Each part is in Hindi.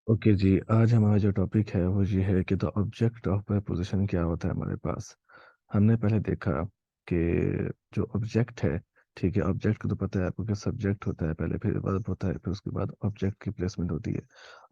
ओके जी, आज हमारा जो टॉपिक है वो ये है कि द ऑब्जेक्ट ऑफ प्रपोज़िशन क्या होता है हमारे पास। हमने पहले देखा कि जो ऑब्जेक्ट है, ठीक है, ऑब्जेक्ट को तो पता है आपको कि सब्जेक्ट होता है पहले, फिर वर्ब होता है, फिर उसके बाद ऑब्जेक्ट की प्लेसमेंट होती है।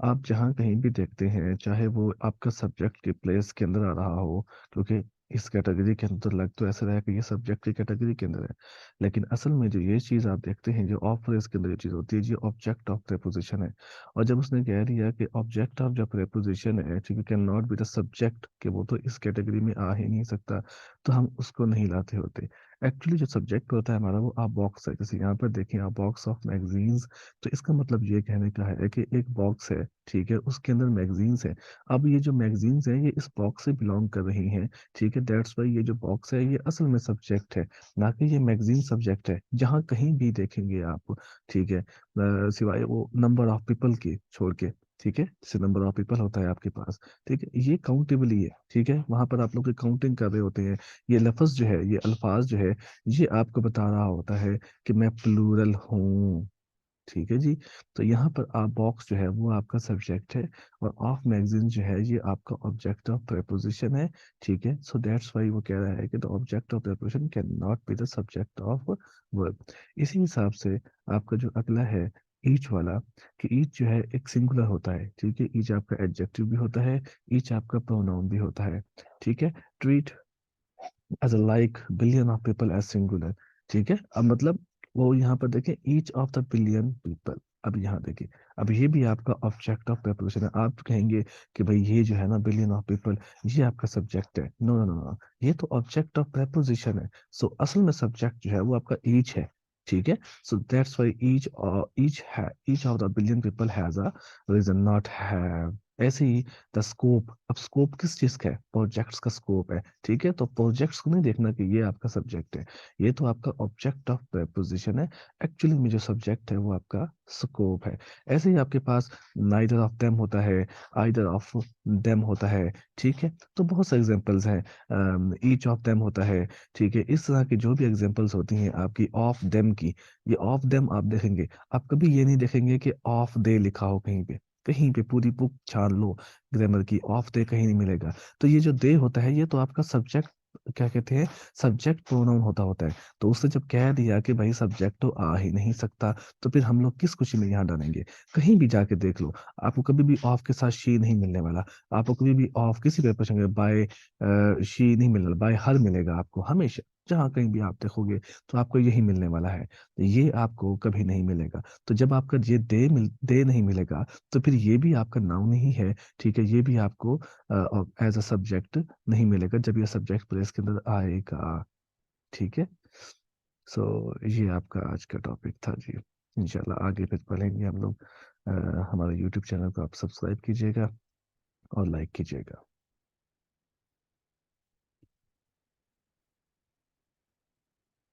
आप जहाँ कहीं भी देखते हैं, चाहे वो आपका सब्जेक्ट की प्लेस के अंदर आ रहा हो, क्योंकि इस कैटेगरी के अंदर लग तो ऐसा रहा है कि ये सब्जेक्ट की कैटेगरी के अंदर है, लेकिन असल में जो ये चीज़ आप देखते हैं, जो ऑफ प्लेस के अंदर ये चीज़ होती है, ये ऑब्जेक्ट ऑफ प्रपोज़िशन है। और जब उसने कह दिया कि ऑब्जेक्ट ऑफ जो प्रीपोजिशन है, ठीक है, can not be the subject, कि वो तो इस कैटेगरी में आ ही नहीं सकता, तो हम उसको नहीं लाते होते। एक्चुअली जो सब्जेक्ट होता है हमारा वो आ बॉक्स है। जैसे यहाँ पर देखिए, आ बॉक्स ऑफ मैगजीन्स, तो इसका मतलब ये कहने का है कि एक बॉक्स है, ठीक है, उसके अंदर मैगजीन्स है। अब ये जो मैगजीन्स है ये इस बॉक्स से बिलोंग कर रही हैं, ठीक है, दैट्स वाई ये जो बॉक्स है ये असल में सब्जेक्ट है, ना कि ये मैगजीन सब्जेक्ट है। जहाँ कहीं भी देखेंगे आप, ठीक है, सिवाय वो नंबर ऑफ पीपल के छोड़ के, ठीक है, जैसे नंबर ऑफ पीपल होता है आपके पास, ठीक है, ये काउंटेबल ही है, ठीक है, वहां पर आप लोग काउंटिंग कर रहे होते हैं। ये लफ्ज जो है, ये अल्फाज जो है, ये आपको बता रहा होता है कि मैं प्लूरल हूँ, ठीक है जी। तो यहाँ पर आप बॉक्स जो है वो आपका सब्जेक्ट है, और ऑफ मैगजीन जो है ये आपका ऑब्जेक्ट ऑफ प्रेपोजिशन है, ठीक है। सो दैट्स वाई वो कह रहा है कि the object of preposition can not be the subject of verb. इसी हिसाब से आपका जो अगला है, ईच वाला, कि ईच जो है एक सिंगुलर होता है, ठीक है, ईच आपका एडजेक्टिव भी होता है, ईच आपका प्रोनाउन भी होता है, ठीक है। Treat as a like billion of people as singular, ठीक है। अब मतलब वो यहाँ पर देखें, each of the billion people. अब यहाँ देखिए, अब ये भी आपका ऑब्जेक्ट ऑफ प्रेपोजिशन है। आप कहेंगे कि भाई ये जो है ना बिलियन ऑफ पीपल, ये आपका सब्जेक्ट है। नो नो नो नो, ये तो ऑब्जेक्ट ऑफ प्रेपोजिशन है। सो असल में सब्जेक्ट जो है वो आपका ईच है, ठीक है। So that's why each of the billion people has a reason not have. ऐसे ही द स्कोप, अब स्कोप किस चीज का है? प्रोजेक्ट्स का स्कोप है, ठीक है। तो प्रोजेक्ट्स को नहीं देखना कि ये आपका सब्जेक्ट है, ये तो आपका ऑब्जेक्ट ऑफ प्रेपोजिशन है। एक्चुअली में जो सब्जेक्ट है वो आपका स्कोप है। ऐसे ही आपके पास नाइदर ऑफ देम होता है, आइदर ऑफ देम होता है, ठीक है। तो बहुत से एग्जांपल्स हैं, ईच ऑफ देम होता है, ठीक है। इस तरह की जो भी एग्जांपल्स होती हैं आपकी ऑफ देम की, ये ऑफ देम आप देखेंगे, आप कभी ये नहीं देखेंगे कि ऑफ दे लिखा हो कहीं पे। कहीं पे पूरी बुक छान लो ग्रामर की, ऑफ दे कहीं नहीं मिलेगा। तो ये जो दे होता है ये तो आपका सब्जेक्ट, क्या कहते हैं, सब्जेक्ट प्रोनाउन होता होता है। तो उसने जब कह दिया कि भाई सब्जेक्ट तो आ ही नहीं सकता, तो फिर हम लोग किस खुशी में यहाँ डालेंगे? कहीं भी जाके देख लो, आपको कभी भी ऑफ के साथ शी नहीं मिलने वाला। आपको कभी भी ऑफ किसी भी प्रश्न में बाय शी नहीं मिलने वाला, बाय हर मिलेगा आपको हमेशा। जहाँ कहीं भी आप देखोगे तो आपको यही मिलने वाला है, ये आपको कभी नहीं मिलेगा। तो जब आपका ये दे नहीं मिलेगा, तो फिर ये भी आपका नाउन ही है, ठीक है। ये भी आपको एज अ सब्जेक्ट नहीं मिलेगा जब ये सब्जेक्ट प्लेस के अंदर आएगा, ठीक है। सो ये आपका आज का टॉपिक था जी। इंशाल्लाह आगे फिर पढ़ेंगे हम लोग। हमारे यूट्यूब चैनल को आप सब्सक्राइब कीजिएगा और लाइक कीजिएगा।